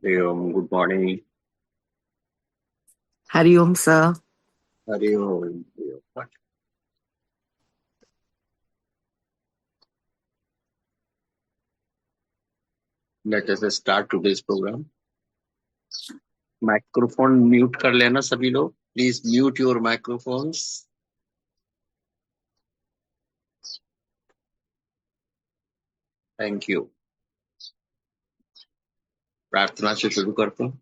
Good morning. Hari Om sir. Hari Om. Let us start today's program. Microphone mute कर लेना सभी लोग, please mute your microphones. Thank you. प्रार्थना से शुरू करते हैं।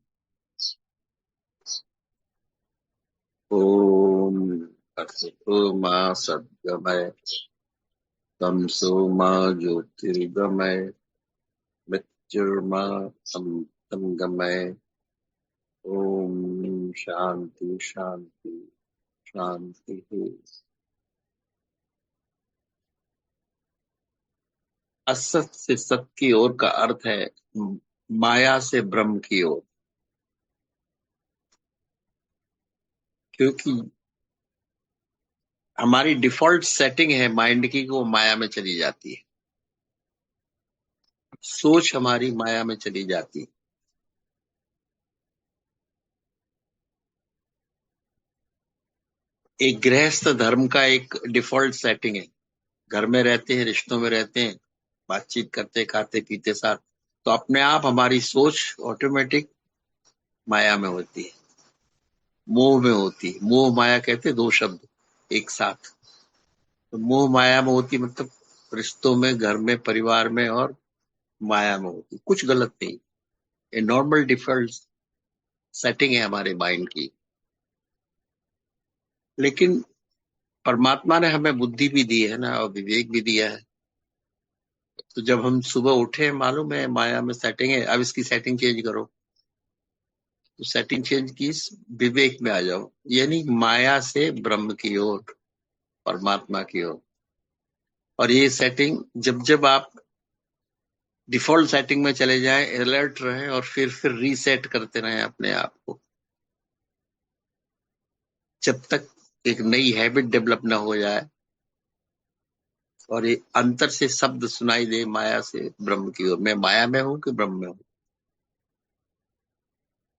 ओम तत्सतो मा सद्गमय तमसो मा ज्योतिर्गमय मृत्युर्मा संगमय। ओम शांति शांति शांति। असत से सत की ओर का अर्थ है माया से ब्रह्म की ओर। क्योंकि हमारी डिफॉल्ट सेटिंग है माइंड की कि वो माया में चली जाती है। सोच हमारी माया में चली जाती है। एक गृहस्थ धर्म का एक डिफॉल्ट सेटिंग है। घर में रहते हैं, रिश्तों में रहते हैं, बातचीत करते, खाते पीते साथ, तो अपने आप हमारी सोच ऑटोमेटिक माया में होती है, मोह में होती है। मोह माया कहते हैं, दो शब्द एक साथ। तो मोह माया में होती मतलब रिश्तों में, घर में, परिवार में और माया में होती। कुछ गलत नहीं, ये नॉर्मल डिफॉल्ट सेटिंग है हमारे माइंड की। लेकिन परमात्मा ने हमें बुद्धि भी दी है ना, और विवेक भी दिया है। तो जब हम सुबह उठे, मालूम है माया में सेटिंग है, अब इसकी सेटिंग चेंज करो। तो सेटिंग चेंज की, विवेक में आ जाओ, यानी माया से ब्रह्म की ओर, परमात्मा की ओर। और ये सेटिंग जब जब आप डिफॉल्ट सेटिंग में चले जाएं, अलर्ट रहें और फिर रीसेट करते रहें अपने आप को, जब तक एक नई हैबिट डेवलप ना हो जाए और ये अंतर से शब्द सुनाई दे, माया से ब्रह्म की ओर। मैं माया में हूं कि ब्रह्म में हूं,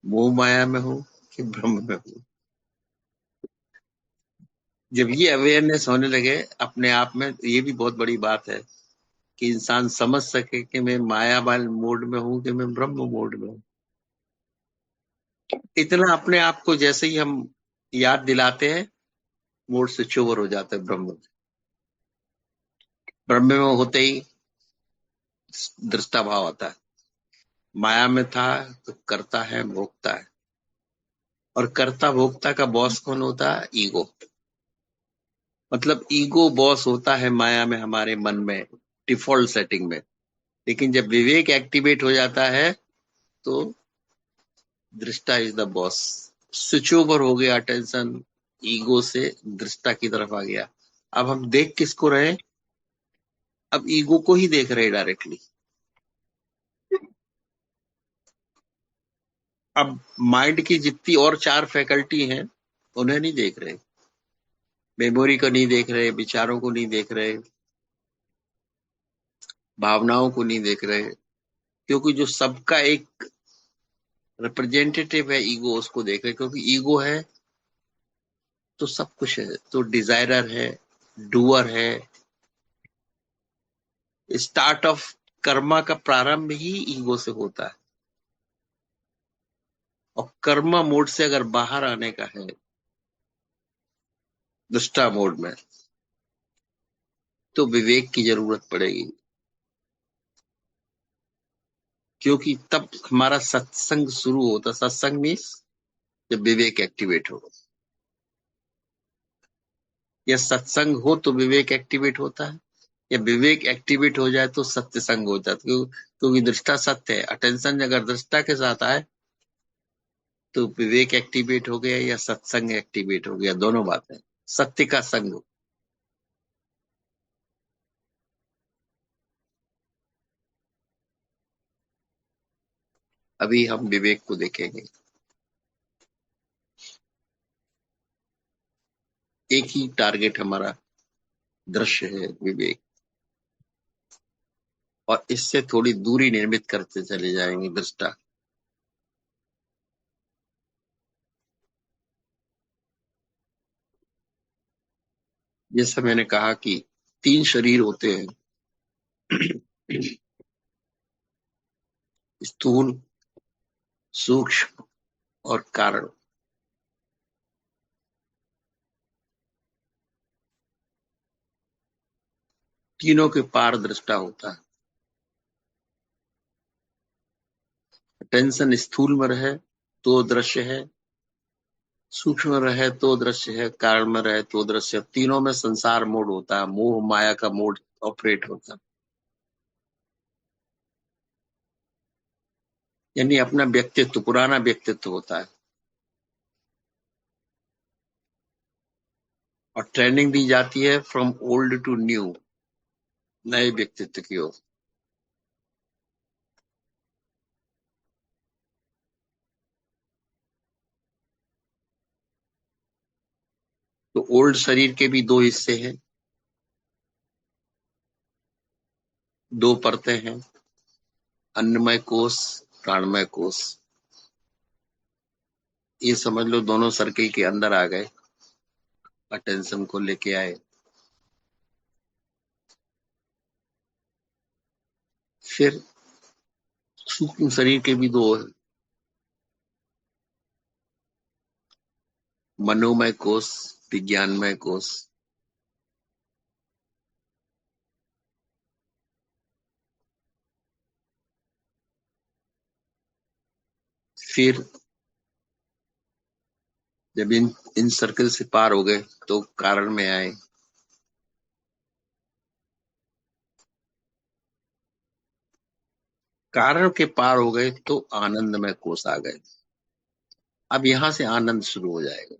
मोह माया में हूं कि ब्रह्म में हूं। जब ये अवेयरनेस होने लगे अपने आप में, तो ये भी बहुत बड़ी बात है कि इंसान समझ सके कि मैं माया वाले मोड में हूं कि मैं ब्रह्म मोड में हूं। इतना अपने आप को जैसे ही हम याद दिलाते हैं, मोड स्विच ओवर हो जाता है ब्रह्म में। ब्रह्म में होते ही दृष्टा भाव आता है। माया में था तो करता है, भोगता है। और कर्ता भोक्ता का बॉस कौन होता है? ईगो। मतलब ईगो बॉस होता है माया में, हमारे मन में, डिफॉल्ट सेटिंग में। लेकिन जब विवेक एक्टिवेट हो जाता है तो दृष्टा is the boss. Switch over हो गया अटेंशन, ईगो से दृष्टा की तरफ आ गया। अब हम देख किसको रहे? अब ईगो को ही देख रहे डायरेक्टली। अब माइंड की जितनी और चार फैकल्टी हैं उन्हें नहीं देख रहे। मेमोरी को नहीं देख रहे, विचारों को नहीं देख रहे, भावनाओं को नहीं देख रहे। क्योंकि जो सबका एक रिप्रेजेंटेटिव है ईगो, उसको देख रहे। क्योंकि ईगो है तो सब कुछ है, तो डिजायरर है, डूअर है। स्टार्ट ऑफ कर्मा का प्रारंभ ही ईगो से होता है। और कर्मा मोड से अगर बाहर आने का है, दृष्टा मोड में, तो विवेक की जरूरत पड़ेगी। क्योंकि तब हमारा सत्संग शुरू होता। सत्संग मीन्स जब विवेक एक्टिवेट हो, या सत्संग हो तो विवेक एक्टिवेट होता है, या विवेक एक्टिवेट हो जाए तो सत्य संग हो जाता है। क्योंकि दृष्टा सत्य है। अटेंशन अगर दृष्टा के साथ आए तो विवेक एक्टिवेट हो गया या सत्संग एक्टिवेट हो गया, दोनों बातें। सत्य का संग। अभी हम विवेक को देखेंगे। एक ही टारगेट हमारा, दृश्य है विवेक। और इससे थोड़ी दूरी निर्मित करते चले जाएंगे दृष्टा। जैसा मैंने कहा कि 3 शरीर होते हैं, स्थूल, सूक्ष्म और कारण। तीनों के पार दृष्टा होता है। टेंशन स्थूल में रहे तो दृश्य है, सूक्ष्म में रहे तो दृश्य है, कारण में रहे तो दृश्य है। तीनों में संसार मोड होता है, मोह माया का मोड ऑपरेट होता है। यानी अपना व्यक्तित्व, पुराना व्यक्तित्व होता है, और ट्रेनिंग दी जाती है फ्रॉम ओल्ड टू न्यू, नए व्यक्तित्व की ओर। तो ओल्ड शरीर के भी 2 हिस्से हैं, 2 परतें हैं, अन्नमय कोश, प्राणमय कोश। ये समझ लो दोनों सर्किल के अंदर आ गए, अटेंशन को लेके आए। फिर सूक्ष्म शरीर के भी 2 हैं, मनोमय कोश, विज्ञानमय कोश। फिर जब इन सर्कल से पार हो गए तो कारण में आए। कारण के पार हो गए तो आनंदमय कोष आ गए। अब यहां से आनंद शुरू हो जाएगा।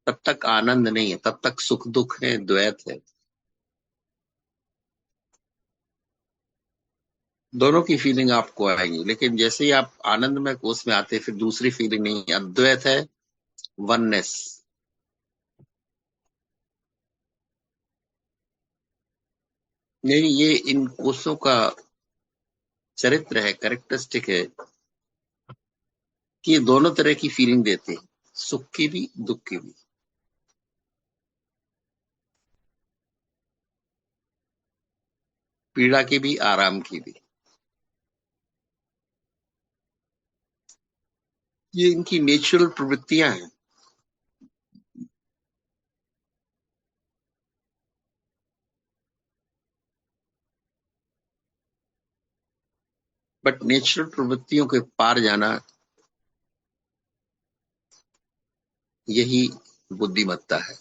तब तक आनंद नहीं है, तब तक सुख दुख है, द्वैत है। दोनों की फीलिंग आपको आएगी, लेकिन जैसे ही आप आनंदमय कोष में आते फिर दूसरी फीलिंग नहीं है, अद्वैत है, वननेस। नहीं, ये इन कोषों का चरित्र है, कैरेक्टरिस्टिक है कि ये दोनों तरह की फीलिंग देते हैं, सुख की भी दुख की भी, पीड़ा की भी आराम की भी। ये इनकी नेचुरल प्रवृत्तियां हैं। बट नेचुरल प्रवृत्तियों के पार जाना, यही बुद्धिमत्ता है।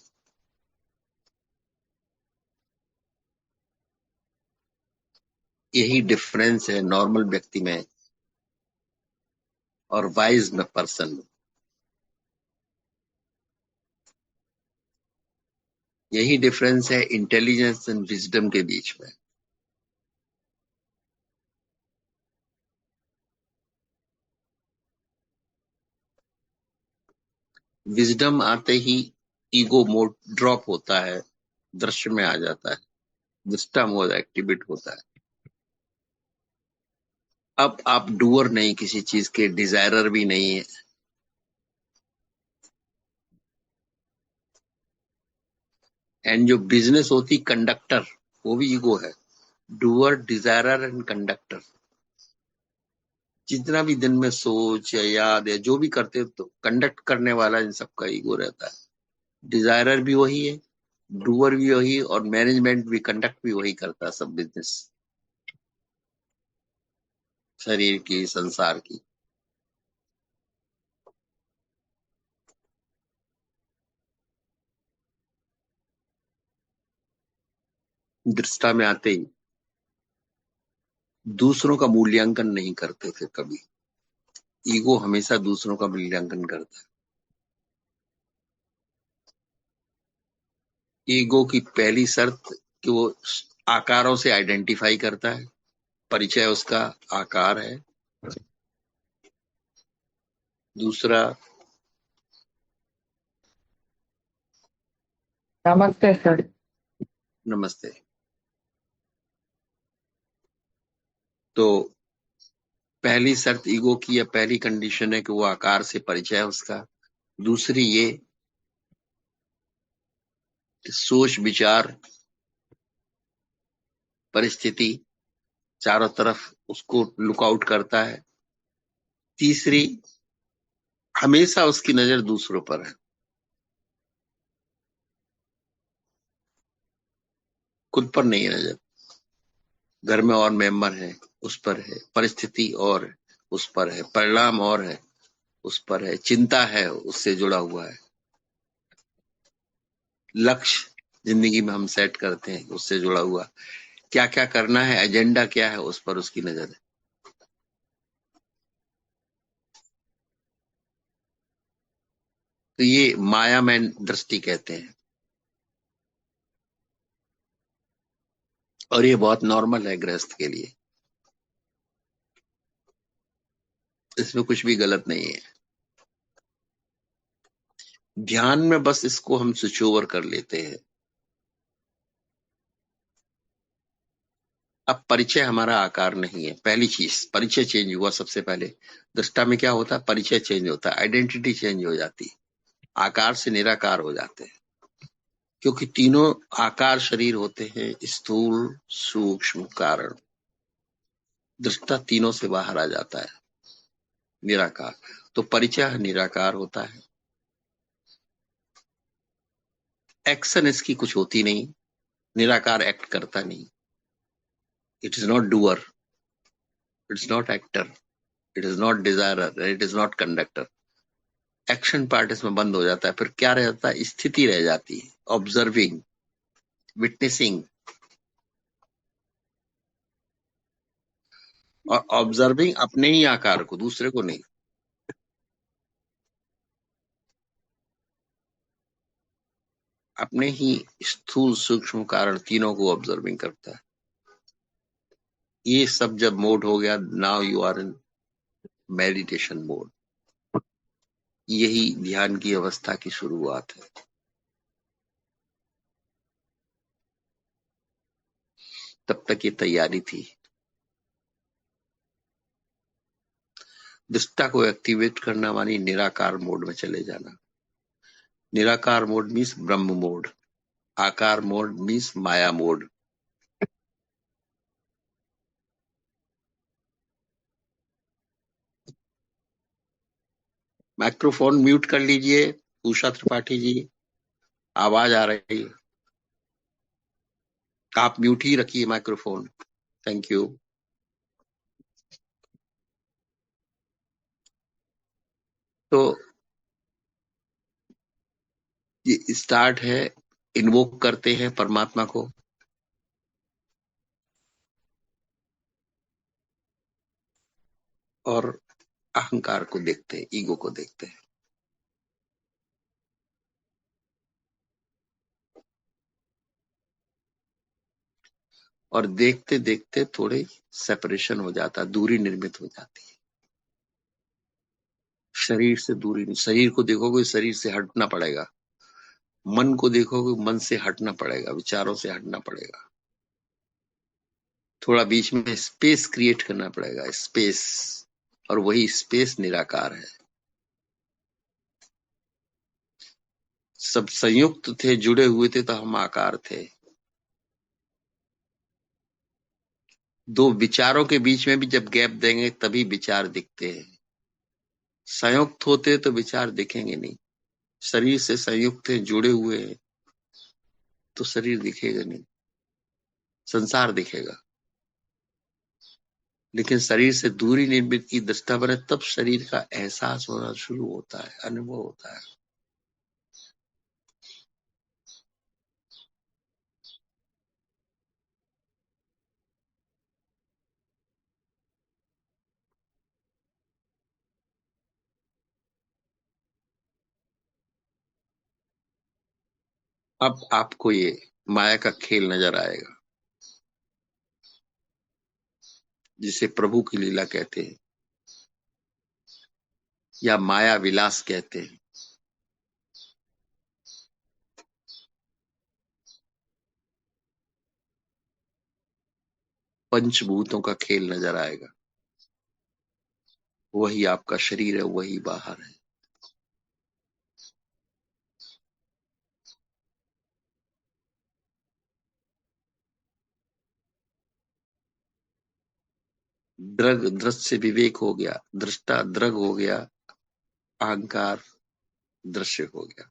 यही डिफरेंस है नॉर्मल व्यक्ति में और वाइज में, पर्सन में। यही डिफरेंस है इंटेलिजेंस एंड विजडम के बीच में। विजडम आते ही ईगो मोड ड्रॉप होता है, दृश्य में आ जाता है, विस्टा मोड एक्टिवेट होता है। अब आप डूअर नहीं, किसी चीज के डिजायरर भी नहीं है। एंड जो बिजनेस होती कंडक्टर, वो भी ईगो है। Doer, desirer and conductor. जितना भी दिन में सोच या याद या जो भी करते हो, तो कंडक्ट करने वाला इन सबका ईगो रहता है। डिजायरर भी वही है, डूअर भी वही, और मैनेजमेंट भी, कंडक्ट भी वही करता है, सब बिजनेस, शरीर की, संसार की। दृष्टा में आते ही दूसरों का मूल्यांकन नहीं करते थे कभी। ईगो हमेशा दूसरों का मूल्यांकन करता है। ईगो की पहली शर्त कि वो आकारों से आइडेंटिफाई करता है, परिचय उसका आकार है। दूसरा, नमस्ते सर। नमस्ते। तो पहली शर्त ईगो की, या पहली कंडीशन है कि वो आकार से परिचय है उसका। दूसरी ये कि सोच विचार परिस्थिति चारों तरफ उसको लुकआउट करता है। तीसरी, हमेशा उसकी नजर दूसरों पर है, खुद पर नहीं है नजर। घर में और मेंबर है, उस पर है। परिस्थिति और है, उस पर है। परिणाम और है, उस पर है। चिंता है, उससे जुड़ा हुआ है। लक्ष्य जिंदगी में हम सेट करते हैं, उससे जुड़ा हुआ। क्या क्या करना है, एजेंडा क्या है, उस पर उसकी नजर है। तो ये माया में दृष्टि कहते हैं, और ये बहुत नॉर्मल है गृहस्थ के लिए। इसमें कुछ भी गलत नहीं है। ध्यान में बस इसको हम स्विच ओवर कर लेते हैं। अब परिचय हमारा आकार नहीं है। पहली चीज, परिचय चेंज हुआ सबसे पहले। दृष्टा में क्या होता है, परिचय चेंज होता है, आइडेंटिटी चेंज हो जाती है। आकार से निराकार हो जाते हैं, क्योंकि तीनों आकार शरीर होते हैं, स्थूल सूक्ष्म कारण। दृष्टा तीनों से बाहर आ जाता है, निराकार। तो परिचय निराकार होता है। एक्शन इसकी कुछ होती नहीं, निराकार एक्ट करता नहीं। It is not doer, it's not actor, it is not desirer, it is not conductor. Action part इसमें बंद हो जाता है। फिर क्या रह जाता है, स्थिति रह जाती है, ऑब्जर्विंग, विटनेसिंग। और ऑब्जर्विंग अपने ही आकार को, दूसरे को नहीं। अपने ही स्थूल सूक्ष्म कारण तीनों को ऑब्जर्विंग करता है। ये सब जब मोड हो गया, now you are in meditation mode. यही ध्यान की अवस्था की शुरुआत है। तब तक ये तैयारी थी, दृष्टा को एक्टिवेट करना मानी निराकार मोड में चले जाना। निराकार मोड मीन्स ब्रह्म मोड, आकार मोड मीन्स माया मोड। माइक्रोफोन म्यूट कर लीजिए उषा त्रिपाठी जी, आवाज आ रही है। आप म्यूट ही रखिए माइक्रोफोन। Thank you. तो ये स्टार्ट है, इन्वोक करते हैं परमात्मा को, और अहंकार को देखते हैं, ईगो को देखते हैं। और देखते देखते थोड़े सेपरेशन हो जाता, दूरी निर्मित हो जाती है। शरीर से दूरी नहीं, शरीर को देखोगे शरीर से हटना पड़ेगा। मन को देखोगे मन से हटना पड़ेगा, विचारों से हटना पड़ेगा। थोड़ा बीच में स्पेस क्रिएट करना पड़ेगा, स्पेस। और वही स्पेस निराकार है। सब संयुक्त थे, जुड़े हुए थे, तो हम आकार थे। दो विचारों के बीच में भी जब गैप देंगे तभी विचार दिखते हैं। संयुक्त होते तो विचार दिखेंगे नहीं। शरीर से संयुक्त है, जुड़े हुए हैं, तो शरीर दिखेगा नहीं, संसार दिखेगा। लेकिन शरीर से दूरी निर्मित की दृष्टा बने तब शरीर का एहसास होना शुरू होता है, अनुभव होता है। अब आपको ये माया का खेल नजर आएगा, जिसे प्रभु की लीला कहते हैं या माया विलास कहते हैं। पंचभूतों का खेल नजर आएगा। वही आपका शरीर है, वही बाहर है। द्रग दृश्य विवेक हो गया, दृष्टा द्रग हो गया, अहंकार दृश्य हो गया।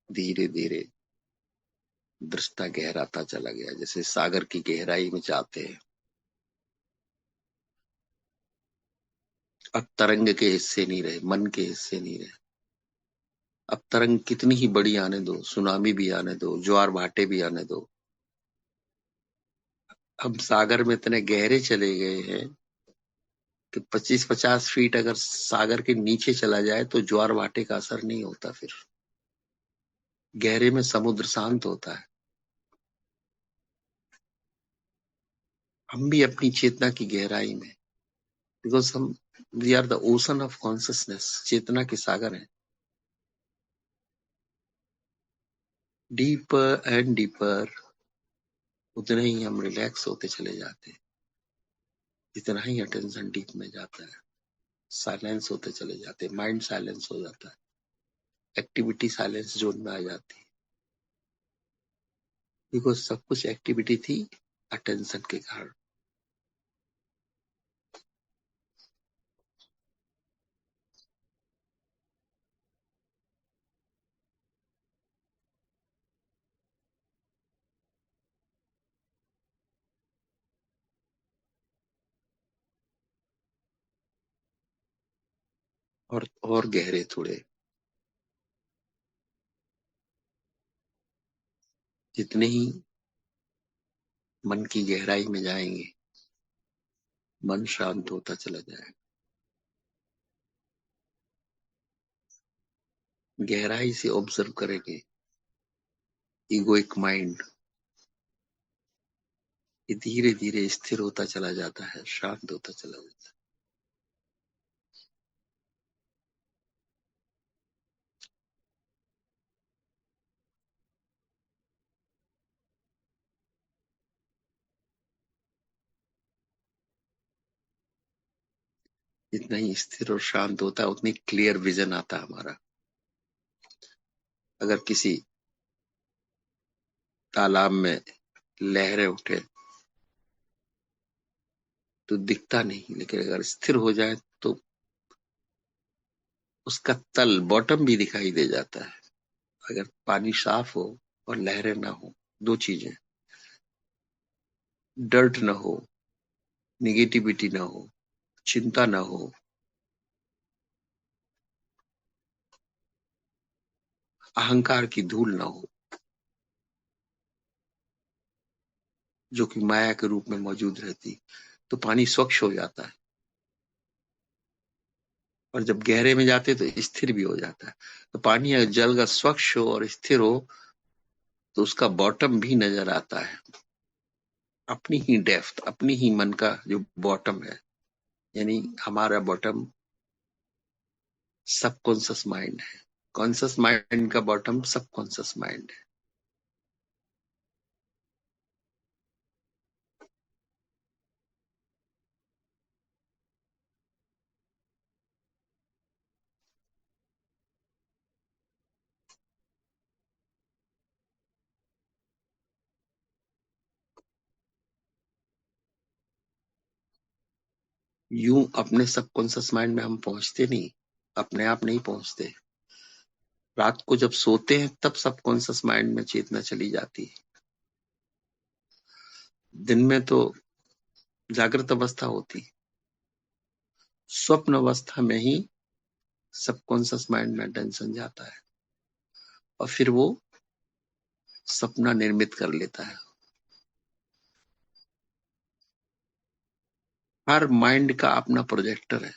धीरे धीरे दृष्टा गहराता चला गया, जैसे सागर की गहराई में जाते हैं। अब तरंग के हिस्से नहीं रहे, मन के हिस्से नहीं रहे। अब तरंग कितनी ही बड़ी आने दो, सुनामी भी आने दो, ज्वार भाटे भी आने दो, हम सागर में इतने गहरे चले गए हैं कि 25-50 फीट अगर सागर के नीचे चला जाए तो ज्वार भाटे का असर नहीं होता। फिर गहरे में समुद्र शांत होता है। हम भी अपनी चेतना की गहराई में, बिकॉज हम we are the ocean of consciousness, चेतना के सागर हैं। डीपर एंड डीपर, उतने ही हम रिलैक्स होते चले जाते हैं, जितना ही अटेंशन डीप में जाता है। साइलेंस होते चले जाते हैं, माइंड साइलेंस हो जाता है, एक्टिविटी साइलेंस जोन में आ जाती है। बिकॉज सब कुछ एक्टिविटी थी अटेंशन के कारण। और गहरे थोड़े, जितने ही मन की गहराई में जाएंगे, मन शांत होता चला जाएगा। गहराई से ऑब्जर्व करेंगे, इगोइक माइंड ये धीरे धीरे स्थिर होता चला जाता है, शांत होता चला जाता है। जितना ही स्थिर और शांत होता है, उतनी क्लियर विजन आता है हमारा। अगर किसी तालाब में लहरें उठे तो दिखता नहीं, लेकिन अगर स्थिर हो जाए तो उसका तल, बॉटम भी दिखाई दे जाता है। अगर पानी साफ हो और लहरें ना हो, दो चीजें, डर्ट ना हो, निगेटिविटी ना हो, चिंता ना हो, अहंकार की धूल ना हो, जो कि माया के रूप में मौजूद रहती, तो पानी स्वच्छ हो जाता है। और जब गहरे में जाते तो स्थिर भी हो जाता है। तो पानी अगर जल का स्वच्छ हो और स्थिर हो तो उसका बॉटम भी नजर आता है। अपनी ही डेप्थ, अपनी ही मन का जो बॉटम है, यानी हमारा बॉटम सबकॉन्शियस माइंड है। कॉन्शियस माइंड का बॉटम सबकॉन्शियस माइंड है। यूं अपने सबकॉन्शियस माइंड में हम पहुंचते नहीं, अपने आप नहीं पहुंचते। रात को जब सोते हैं तब सबकॉन्शियस माइंड में चेतना चली जाती है। दिन में तो जागृत अवस्था होती, स्वप्न अवस्था में ही सबकॉन्शियस माइंड में टेंशन जाता है और फिर वो सपना निर्मित कर लेता है। हर माइंड का अपना प्रोजेक्टर है।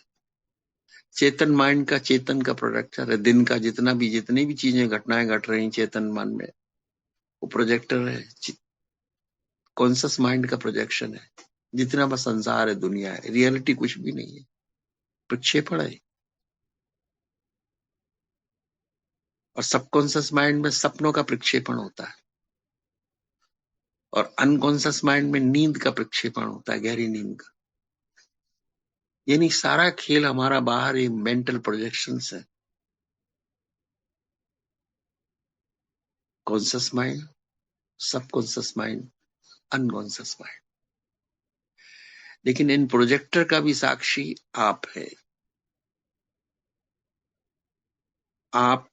चेतन माइंड का चेतन का प्रोजेक्टर है। दिन का जितनी भी चीजें घटनाएं घट रही चेतन मन में, वो प्रोजेक्टर है। कॉन्शियस माइंड का प्रोजेक्शन है। जितना बस संसार है, दुनिया है, रियलिटी कुछ भी नहीं है, प्रक्षेपण है। और सबकॉन्शियस माइंड में सपनों का प्रक्षेपण होता है और अनकॉन्शियस माइंड में नींद का प्रक्षेपण होता है, गहरी नींद का। यानी सारा खेल हमारा बाहर ये मेंटल प्रोजेक्शन है। Conscious mind, subconscious mind, unconscious mind. लेकिन इन प्रोजेक्टर का भी साक्षी आप है। आप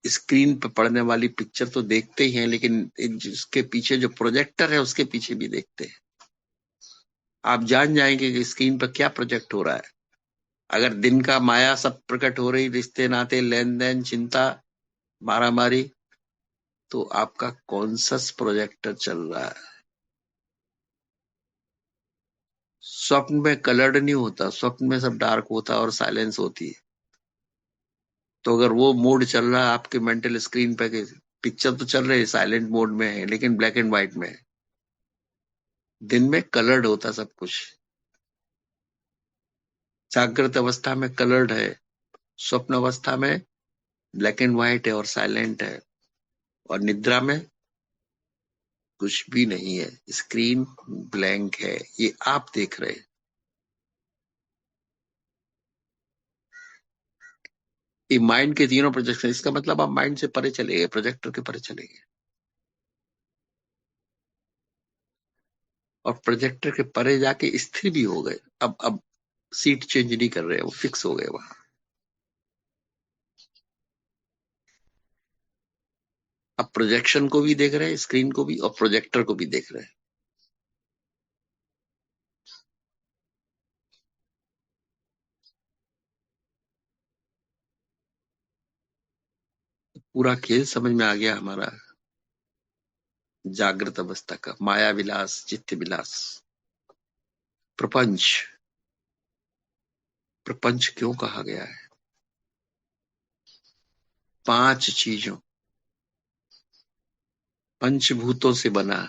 स्क्रीन पर पड़ने वाली पिक्चर तो देखते ही हैं, लेकिन जिसके पीछे जो प्रोजेक्टर है उसके पीछे भी देखते हैं। आप जान जाएंगे कि स्क्रीन पर क्या प्रोजेक्ट हो रहा है। अगर दिन का माया सब प्रकट हो रही, रिश्ते नाते लेन देन चिंता मारा मारी, तो आपका कॉन्शस प्रोजेक्टर चल रहा है। स्वप्न में कलर्ड नहीं होता, स्वप्न में सब डार्क होता है और साइलेंस होती है। तो अगर वो मोड चल रहा है आपके मेंटल स्क्रीन पे, पिक्चर तो चल रही है साइलेंट मोड में है लेकिन ब्लैक एंड व्हाइट में है। दिन में कलर्ड होता सब कुछ। जागृत अवस्था में कलर्ड है, स्वप्न अवस्था में ब्लैक एंड व्हाइट है और साइलेंट है, और निद्रा में कुछ भी नहीं है, स्क्रीन ब्लैंक है। ये आप देख रहे हैं। ये माइंड के तीनों प्रोजेक्शन, इसका मतलब आप माइंड से परे चले गए, प्रोजेक्टर के परे चले गए। और प्रोजेक्टर के परे जाके स्थिर भी हो गए। अब सीट चेंज नहीं कर रहे, वो फिक्स हो गए वहां। अब प्रोजेक्शन को भी देख रहे हैं, स्क्रीन को भी, और प्रोजेक्टर को भी देख रहे हैं। पूरा खेल समझ में आ गया हमारा। जागृत अवस्था का माया विलास, चित्त विलास, प्रपंच। प्रपंच क्यों कहा गया है? पांच चीजों, पंचभूतों से बना,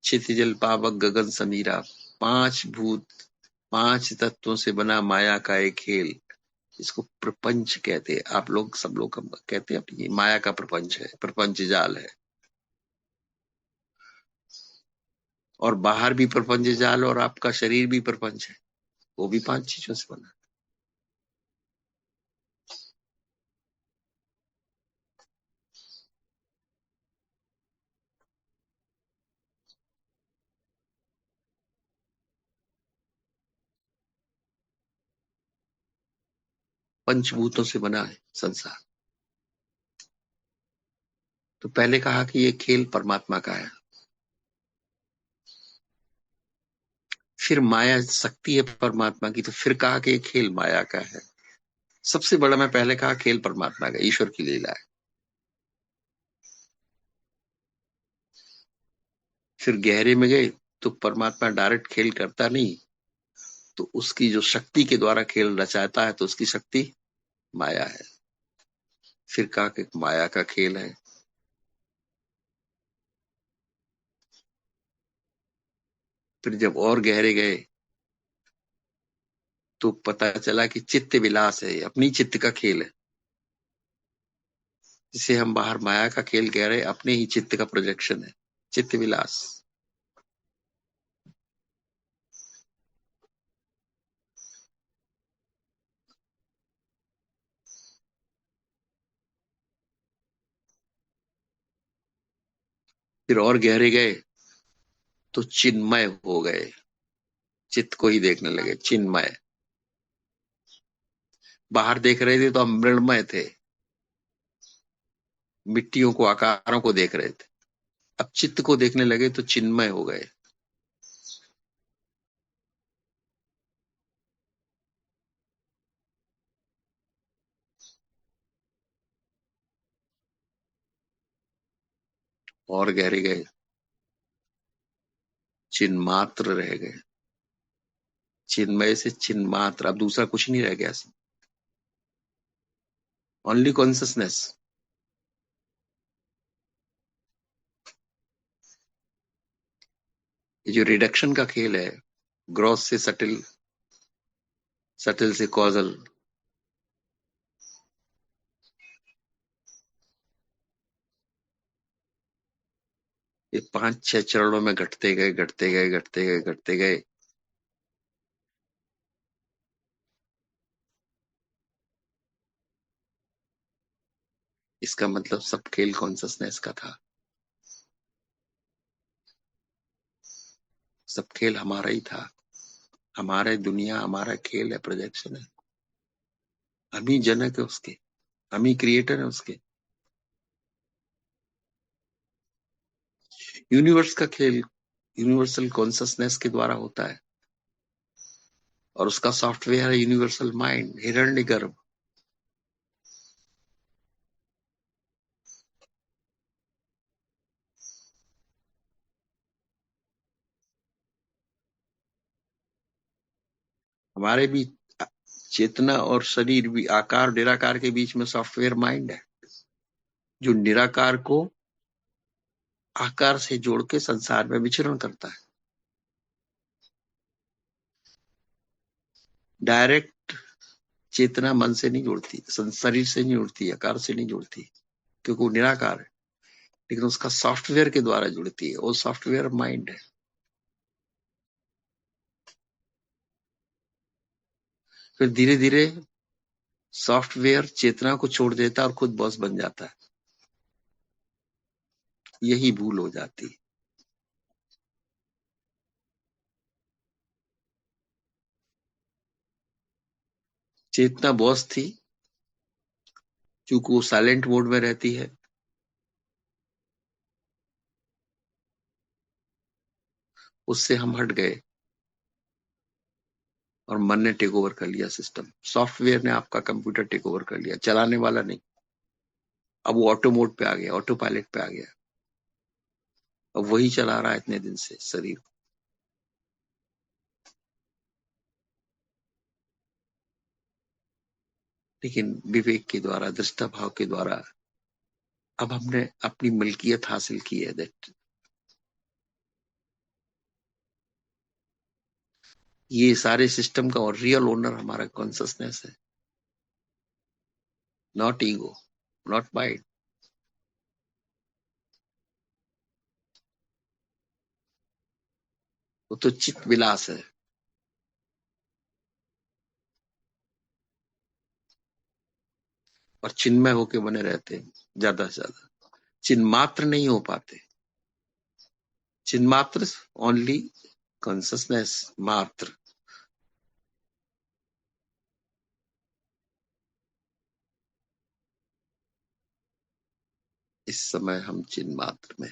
क्षितिजल पावक गगन समीरा। पांच भूत, पांच तत्वों से बना माया का एक खेल, इसको प्रपंच कहते हैं। आप लोग सब लोग कहते हैं ये माया का प्रपंच है, प्रपंच जाल है। और बाहर भी प्रपंच जाल, और आपका शरीर भी प्रपंच है, वो भी पांच चीजों से बना। पंचभूतों से बना है संसार। तो पहले कहा कि ये खेल परमात्मा का है। फिर माया शक्ति है परमात्मा की, तो फिर कहा कि ये खेल माया का है। सबसे बड़ा मैं पहले कहा खेल परमात्मा का, ईश्वर की लीला है। फिर गहरे में गए तो परमात्मा डायरेक्ट खेल करता नहीं, तो उसकी जो शक्ति के द्वारा खेल रचाता है, तो उसकी शक्ति माया है। फिर कहा कि माया का खेल है। फिर जब और गहरे गए तो पता चला कि चित्त विलास है, अपनी चित्त का खेल है। जिसे हम बाहर माया का खेल कह रहे हैं, अपने ही चित्त का प्रोजेक्शन है, चित्त विलास। फिर और गहरे गए तो चिन्मय हो गए, चित्त को ही देखने लगे, चिन्मय। बाहर देख रहे थे तो हम मृण्मय थे, मिट्टियों को, आकारों को देख रहे थे। अब चित्त को देखने लगे तो चिन्मय हो गए। और गहरे गए, चिन्मात्र रह गए। चिन्मय से चिन्मात्र, अब दूसरा कुछ नहीं रह गया, ओनली कॉन्सियसनेस। ये जो रिडक्शन का खेल है, ग्रॉस से सटिल, सटिल से कॉजल, ये पांच छह चरणों में घटते गए, घटते गए, घटते गए, घटते गए। इसका मतलब सब खेल कॉन्शसनेस का था, सब खेल हमारा ही था। हमारे दुनिया हमारा खेल है, प्रोजेक्शन है। हम ही जनक है उसके, हम ही क्रिएटर है उसके। यूनिवर्स का खेल यूनिवर्सल कॉन्शसनेस के द्वारा होता है, और उसका सॉफ्टवेयर है यूनिवर्सल माइंड, हिरण्यगर्भ। हमारे भी चेतना और शरीर भी आकार निराकार के बीच में सॉफ्टवेयर माइंड है, जो निराकार को आकार से जोड़ के संसार में विचरण करता है। डायरेक्ट चेतना मन से नहीं जुड़ती, शरीर से नहीं जुड़ती, आकार से नहीं जुड़ती, क्योंकि वो निराकार है। लेकिन उसका सॉफ्टवेयर के द्वारा जुड़ती है, वो सॉफ्टवेयर माइंड है। फिर धीरे धीरे सॉफ्टवेयर चेतना को छोड़ देता है और खुद बॉस बन जाता है। यही भूल हो जाती है। चेतना बॉस थी, क्योंकि वो साइलेंट मोड में रहती है। उससे हम हट गए और मन ने टेक ओवर कर लिया सिस्टम। सॉफ्टवेयर ने आपका कंप्यूटर टेक ओवर कर लिया, चलाने वाला नहीं। अब वो ऑटो मोड पे आ गया, ऑटो पायलट पे आ गया। अब वही चला रहा है इतने दिन से शरीर। लेकिन विवेक के द्वारा, दृष्टा भाव के द्वारा अब हमने अपनी मलकियत हासिल की है, दैट ये सारे सिस्टम का और रियल ओनर हमारा कॉन्सियसनेस है, नॉट ईगो, नॉट माइंड। वो तो चित्त विलास है। और चिन्मय होके बने रहते हैं ज्यादा से ज्यादा। चिन्ह मात्र नहीं हो पाते। चिन्ह मात्र ओनली कॉन्सियसनेस मात्र। इस समय हम चिन्ह मात्र में